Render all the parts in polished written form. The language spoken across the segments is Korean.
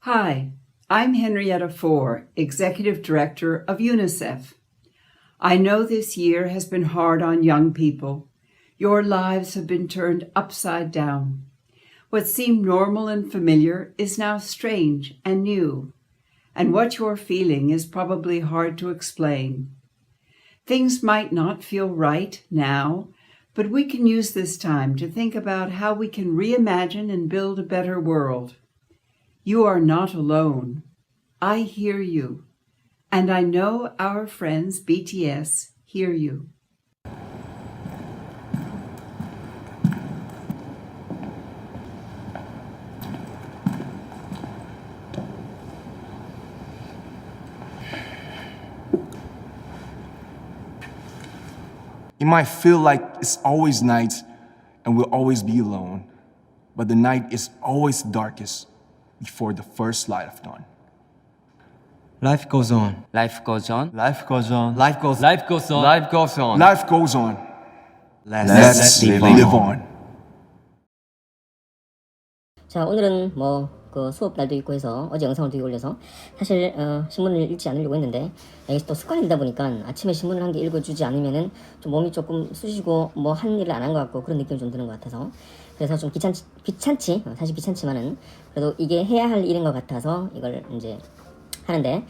Hi, I'm Henrietta Fore, Executive Director of UNICEF. I know this year has been hard on young people. Your lives have been turned upside down. What seemed normal and familiar is now strange and new. And what you're feeling is probably hard to explain. Things might not feel right now, but we can use this time to think about how we can reimagine and build a better world. You are not alone. I hear you. And I know our friends BTS hear you. It might feel like it's always night and we'll always be alone, but the night is always darkest before the first light of dawn. Life goes on. Life goes on. Life goes on. Life goes on. Life goes on. Life goes on. Life goes on. Let's live on. 자, 오늘은 그 수업 날도 있고 해서 어제 영상을 두 개 올려서 사실 신문을 읽지 않으려고 했는데 이게 또 습관이 되다 보니까 아침에 신문을 한 개 읽어주지 않으면은 좀 몸이 조금 쑤시고 뭐 한 일을 안 한 것 같고 그런 느낌이 좀 드는 것 같아서 그래서 좀 귀찮지 사실 귀찮지만은 그래도 이게 해야 할 일인 것 같아서 이걸 이제 하는데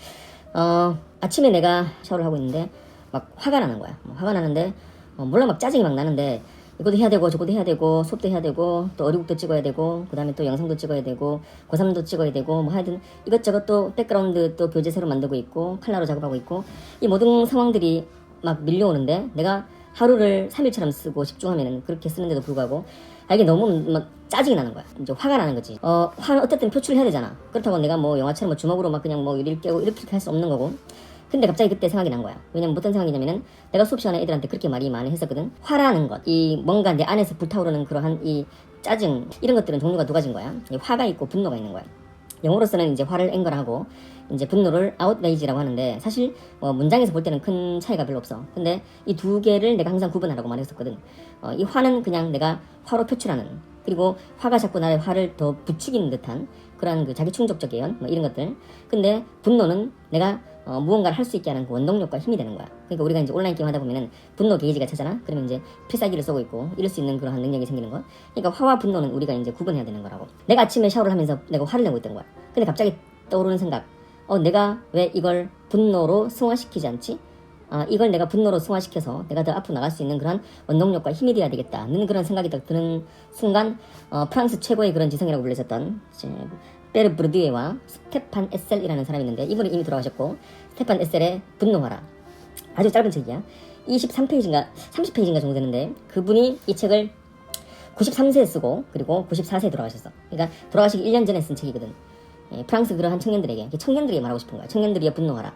아침에 내가 샤워를 하고 있는데 막 화가 나는 거야. 화가 나는데 몰라 막 짜증이 막 나는데 이것도 해야 되고 저것도 해야 되고 수업도 해야 되고 또 어리국도 찍어야 되고 그 다음에 또 영상도 찍어야 되고 고3도 찍어야 되고 뭐 하여튼 이것저것 또 백그라운드 또 교재 새로 만들고 있고 칼라로 작업하고 있고 이 모든 상황들이 막 밀려오는데 내가 하루를 3일처럼 쓰고 집중하면은 그렇게 쓰는데도 불구하고 이게 너무 막 짜증이 나는 거야. 이제 화가 나는 거지. 화는 어쨌든 표출을 해야 되잖아. 그렇다고 내가 뭐 영화처럼 뭐 주먹으로 막 그냥 뭐 이렇게 깨고 이렇게 할 수 없는 거고. 근데 갑자기 그때 생각이 난 거야. 왜냐면 어떤 생각이냐면은 내가 수업 시간에 애들한테 그렇게 말이 많이 했었거든. 화라는 것, 이 뭔가 내 안에서 불타오르는 그러한 이 짜증 이런 것들은 종류가 두 가지인 거야. 화가 있고 분노가 있는 거야. 영어로서는 이제 화를 앵거하고 이제 분노를 outrage라고 하는데 사실 문장에서 볼 때는 큰 차이가 별로 없어. 근데 이 두 개를 내가 항상 구분하라고 말했었거든. 이 화는 그냥 내가 화로 표출하는 그리고 화가 자꾸 나의 화를 더 부추기는 듯한 그런 그 자기 충족적 예언 뭐 이런 것들. 근데 분노는 내가 무언가를 할 수 있게 하는 그 원동력과 힘이 되는 거야. 그러니까 우리가 이제 온라인 게임 하다 보면은 분노 게이지가 차잖아. 그러면 이제 필살기를 쏘고 있고 이럴 수 있는 그런 능력이 생기는 거. 그러니까 화와 분노는 우리가 이제 구분해야 되는 거라고. 내가 아침에 샤워를 하면서 내가 화를 내고 있던 거야. 근데 갑자기 떠오르는 생각. 내가 왜 이걸 분노로 승화시키지 않지? 이걸 내가 분노로 승화시켜서 내가 더 앞으로 나갈 수 있는 그런 원동력과 힘이 돼야 되겠다는 그런 생각이 딱 드는 순간 프랑스 최고의 그런 지성이라고 불렸었던 베르 브르디에와 스테판 에셀이라는 사람이 있는데 이분이 이미 돌아가셨고 스테판 에셀의 분노하라 아주 짧은 책이야. 23페이지인가 30페이지인가 정도 되는데 그분이 이 책을 93세에 쓰고 그리고 94세에 돌아가셨어. 그러니까 돌아가시기 1년 전에 쓴 책이거든. 프랑스 그러한 청년들에게 말하고 싶은 거야. 청년들이여 분노하라.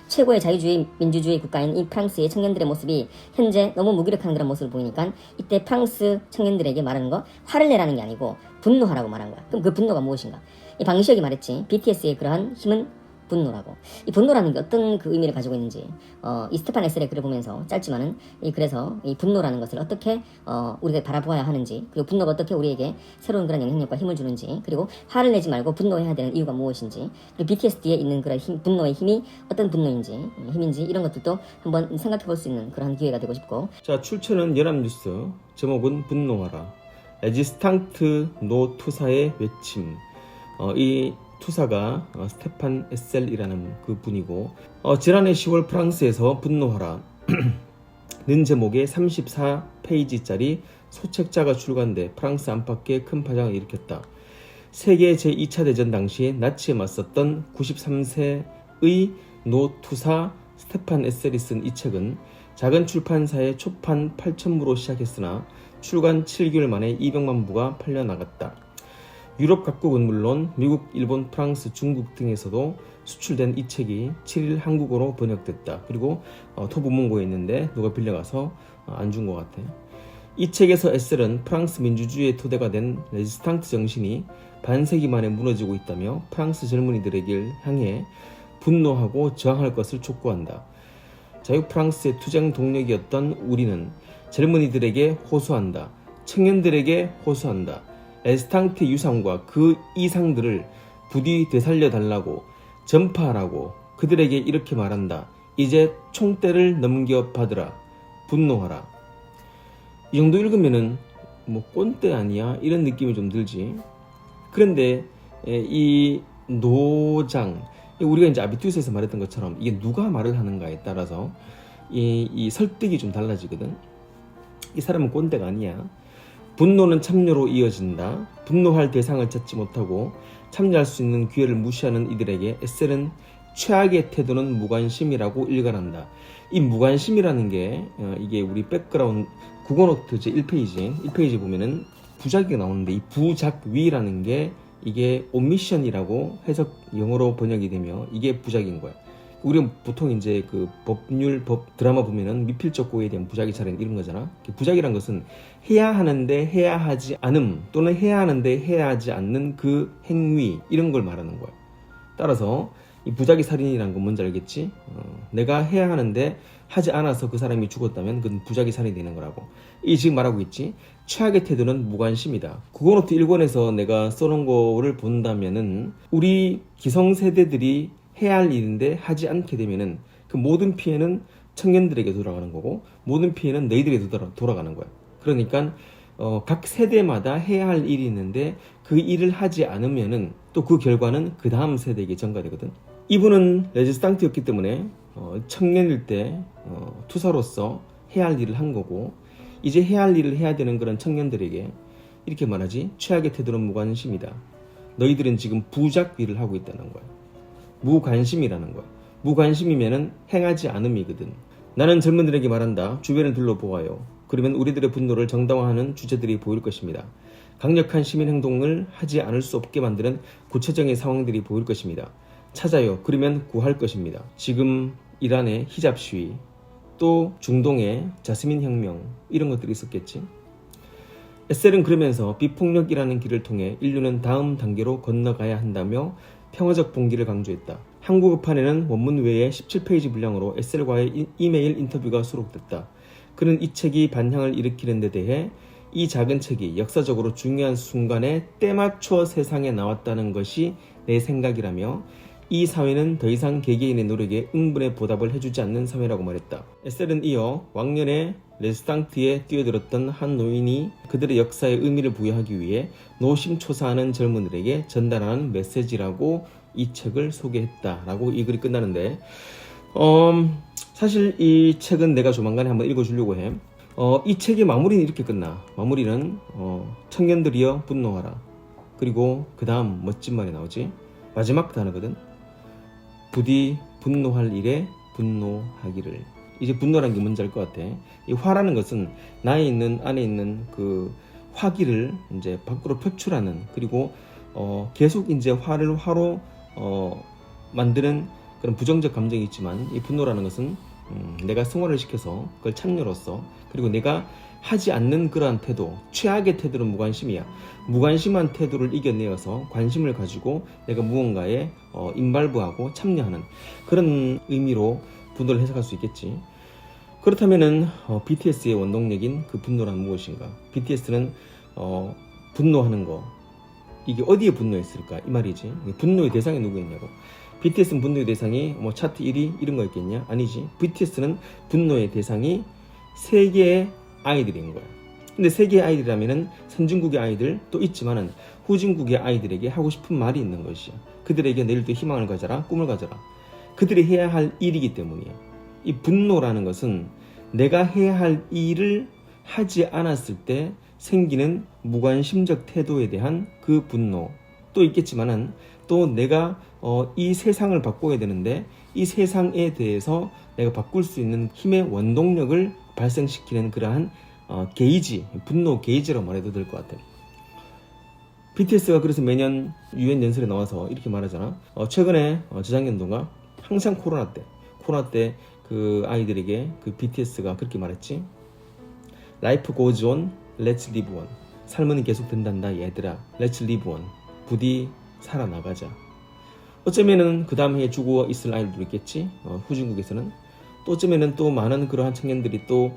최고의 자유주의 민주주의 국가인 이 프랑스의 청년들의 모습이 현재 너무 무기력한 그런 모습을 보이니까 이때 프랑스 청년들에게 말하는 거 화를 내라는 게 아니고 분노하라고 말한 거야. 그럼 그 분노가 무엇인가? 이 방시혁이 말했지. BTS의 그러한 힘은 분노라고. 이 분노라는 게 어떤 그 의미를 가지고 있는지 이 스테판 에셀의 글을 보면서 짧지만은 그래서 이 분노라는 것을 어떻게 우리가 바라보아야 하는지 그리고 분노가 어떻게 우리에게 새로운 그런 영향력과 힘을 주는지 그리고 화를 내지 말고 분노해야 되는 이유가 무엇인지 그리고 BTS에 있는 그런 분노의 힘이 어떤 힘인지 이런 것들도 한번 생각해 볼 수 있는 그런 기회가 되고 싶고. 자, 출처는 연합뉴스. 제목은 분노하라. 레지스탕트 노 투사의 외침. 이 투사가 스테판 에셀이라는 그 분이고 지난해 10월 프랑스에서 분노하라 는 제목의 34페이지짜리 소책자가 출간돼 프랑스 안팎에 큰 파장을 일으켰다. 세계 제2차 대전 당시 나치에 맞섰던 93세의 노투사 스테판 에셀이 쓴 이 책은 작은 출판사의 초판 8,000부로 시작했으나 출간 7개월 만에 200만 부가 팔려나갔다. 유럽 각국은 물론 미국, 일본, 프랑스, 중국 등에서도 수출된 이 책이 7일 한국어로 번역됐다. 그리고 토부문고에 있는데 누가 빌려가서 안 준 것 같아. 이 책에서 에셀은 프랑스 민주주의의 토대가 된 레지스탕트 정신이 반세기 만에 무너지고 있다며 프랑스 젊은이들에게 향해 분노하고 저항할 것을 촉구한다. 자유 프랑스의 투쟁 동력이었던 우리는 젊은이들에게 호소한다. 청년들에게 호소한다. 레지스탕트 유산과 그 이상들을 부디 되살려달라고 전파하라고 그들에게 이렇게 말한다. 이제 총대를 넘겨받으라. 분노하라. 이 정도 읽으면은 뭐 꼰대 아니야? 이런 느낌이 좀 들지. 그런데 이 노장, 우리가 이제 아비투스에서 말했던 것처럼 이게 누가 말을 하는가에 따라서 이 설득이 좀 달라지거든. 이 사람은 꼰대가 아니야. 분노는 참여로 이어진다. 분노할 대상을 찾지 못하고 참여할 수 있는 기회를 무시하는 이들에게 에셀은 최악의 태도는 무관심이라고 일갈한다. 이 무관심이라는 게 이게 우리 백그라운드 국어노트 제 1페이지 보면은 부작위가 나오는데 이 부작위라는 게 이게 오미션이라고 해석 영어로 번역이 되며 이게 부작위인 거야. 우리는 보통 이제 그 법 드라마 보면은 미필적고에 대한 부작위 차례는 이런 거잖아. 부작위란 것은 해야 하는데 해야 하지 않음 또는 해야 하는데 해야 하지 않는 그 행위 이런 걸 말하는 거야. 따라서 이 부작위 살인이라는 건 뭔지 알겠지? 내가 해야 하는데 하지 않아서 그 사람이 죽었다면 그건 부작위 살인이 되는 거라고. 이 지금 말하고 있지. 최악의 태도는 무관심이다. 국어노트 1권에서 내가 써놓은 거를 본다면은 우리 기성세대들이 해야 할 일인데 하지 않게 되면은 그 모든 피해는 청년들에게 돌아가는 거고 모든 피해는 너희들에게 돌아가는 거야. 그러니까 각 세대마다 해야 할 일이 있는데 그 일을 하지 않으면은 또 그 결과는 그 다음 세대에게 전가되거든. 이분은 레지스탕트였기 때문에 청년일 때 투사로서 해야 할 일을 한 거고 이제 해야 할 일을 해야 되는 그런 청년들에게 이렇게 말하지. 최악의 태도는 무관심이다. 너희들은 지금 부작위를 하고 있다는 거야. 무관심이라는 거야. 무관심이면은 행하지 않음이거든. 나는 젊은들에게 말한다. 주변을 둘러보아요. 그러면 우리들의 분노를 정당화하는 주제들이 보일 것입니다. 강력한 시민 행동을 하지 않을 수 없게 만드는 구체적인 상황들이 보일 것입니다. 찾아요. 그러면 구할 것입니다. 지금 이란의 히잡 시위, 또 중동의 자스민 혁명 이런 것들이 있었겠지. 에셀은 그러면서 비폭력이라는 길을 통해 인류는 다음 단계로 건너가야 한다며 평화적 봉기를 강조했다. 한국어판에는 원문 외에 17페이지 분량으로 에셀과의 이메일 인터뷰가 수록됐다. 그는 이 책이 반향을 일으키는 데 대해 이 작은 책이 역사적으로 중요한 순간에 때맞춰 세상에 나왔다는 것이 내 생각이라며 이 사회는 더 이상 개개인의 노력에 응분의 보답을 해주지 않는 사회라고 말했다. 에셀은 이어 왕년에 레지스탕트에 뛰어들었던 한 노인이 그들의 역사에 의미를 부여하기 위해 노심초사하는 젊은이들에게 전달하는 메시지라고 이 책을 소개했다라고 이 글이 끝나는데 사실 이 책은 내가 조만간에 한번 읽어주려고 해. 이 책의 마무리는 이렇게 끝나. 마무리는 청년들이여 분노하라. 그리고 그 다음 멋진 말이 나오지. 마지막 단어거든. 부디 분노할 일에 분노하기를. 이제 분노라는 게 뭔지 알 것 같아. 이 화라는 것은 나에 있는 안에 있는 그 화기를 이제 밖으로 표출하는 그리고 계속 이제 화로 만드는 그런 부정적 감정이 있지만 이 분노라는 것은 내가 승화를 시켜서 그걸 참여로써 그리고 내가 하지 않는 그러한 태도, 최악의 태도는 무관심이야. 무관심한 태도를 이겨내어서 관심을 가지고 내가 무언가에 인발부하고 참여하는 그런 의미로 분노를 해석할 수 있겠지. 그렇다면은 BTS의 원동력인 그 분노란 무엇인가? BTS는 분노하는 거 이게 어디에 분노했을까? 이 말이지. 분노의 대상이 누구였냐고. BTS는 분노의 대상이 뭐 차트 1위 이런 거였겠냐? 아니지. BTS는 분노의 대상이 세계의 아이들인 거야. 근데 세계의 아이들이라면은 선진국의 아이들 또 있지만은 후진국의 아이들에게 하고 싶은 말이 있는 것이야. 그들에게 내일도 희망을 가져라, 꿈을 가져라. 그들이 해야 할 일이기 때문이야. 이 분노라는 것은 내가 해야 할 일을 하지 않았을 때 생기는 무관심적 태도에 대한 그 분노 또 있겠지만은 또 내가 이 세상을 바꿔야 되는데 이 세상에 대해서 내가 바꿀 수 있는 힘의 원동력을 발생시키는 그러한 게이지, 분노 게이지라고 말해도 될 것 같아요. BTS가 그래서 매년 UN 연설에 나와서 이렇게 말하잖아. 최근에 재작년도인가 항상 코로나 때 그 아이들에게 그 BTS가 그렇게 말했지. Life goes on, let's live on. 삶은 계속 된단다 얘들아. Let's live on. 부디 살아나가자. 어쩌면은 그 다음 해에 죽어 있을 아이들도 있겠지. 후진국에서는 또 어쩌면은 또 많은 그러한 청년들이 또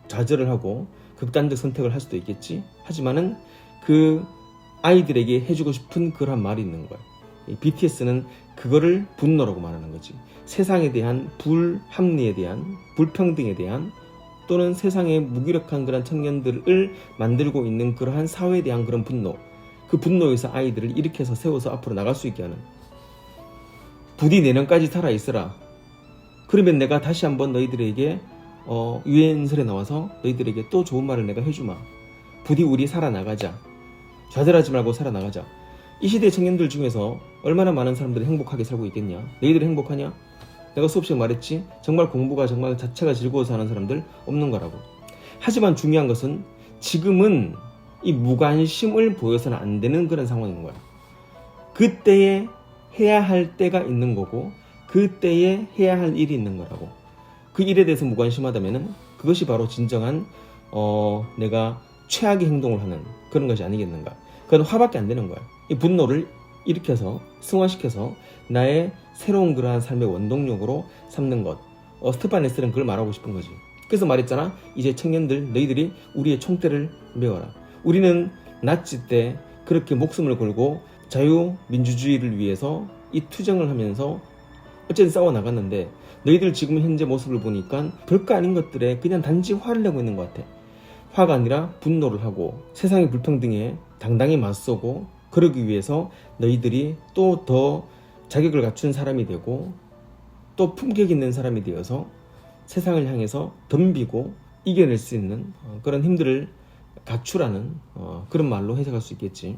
좌절을 하고 극단적 선택을 할 수도 있겠지. 하지만은 그 아이들에게 해주고 싶은 그러한 말이 있는 거야. 이 BTS는 그거를 분노라고 말하는 거지. 세상에 대한 불합리에 대한, 불평등에 대한, 또는 세상에 무기력한 그런 청년들을 만들고 있는 그러한 사회에 대한 그런 분노, 그 분노에서 아이들을 일으켜서 세워서 앞으로 나갈 수 있게 하는, 부디 내년까지 살아있어라. 그러면 내가 다시 한번 너희들에게 유엔설에 나와서 너희들에게 또 좋은 말을 내가 해주마. 부디 우리 살아나가자. 좌절하지 말고 살아나가자. 이 시대 청년들 중에서 얼마나 많은 사람들이 행복하게 살고 있겠냐? 너희들이 행복하냐? 내가 수업 시간에 말했지, 정말 공부가 정말 자체가 즐거워서 하는 사람들 없는 거라고. 하지만 중요한 것은 지금은 이 무관심을 보여서는 안 되는 그런 상황인 거야. 그때에 해야 할 때가 있는 거고, 그때에 해야 할 일이 있는 거라고. 그 일에 대해서 무관심하다면은 그것이 바로 진정한 내가 최악의 행동을 하는 그런 것이 아니겠는가. 그건 화밖에 안 되는 거야. 이 분노를 일으켜서 승화시켜서 나의 새로운 그러한 삶의 원동력으로 삼는 것. 스테판 에셀은 그걸 말하고 싶은 거지. 그래서 말했잖아. 이제 청년들 너희들이 우리의 총대를 메워라. 우리는 나치 때 그렇게 목숨을 걸고 자유민주주의를 위해서 이 투쟁을 하면서 어쨌든 싸워 나갔는데, 너희들 지금 현재 모습을 보니까 별거 아닌 것들에 그냥 단지 화를 내고 있는 것 같아. 화가 아니라 분노를 하고 세상의 불평등에 당당히 맞서고, 그러기 위해서 너희들이 또 더 자격을 갖춘 사람이 되고 또 품격 있는 사람이 되어서 세상을 향해서 덤비고 이겨낼 수 있는 그런 힘들을 갖추라는 그런 말로 해석할 수 있겠지.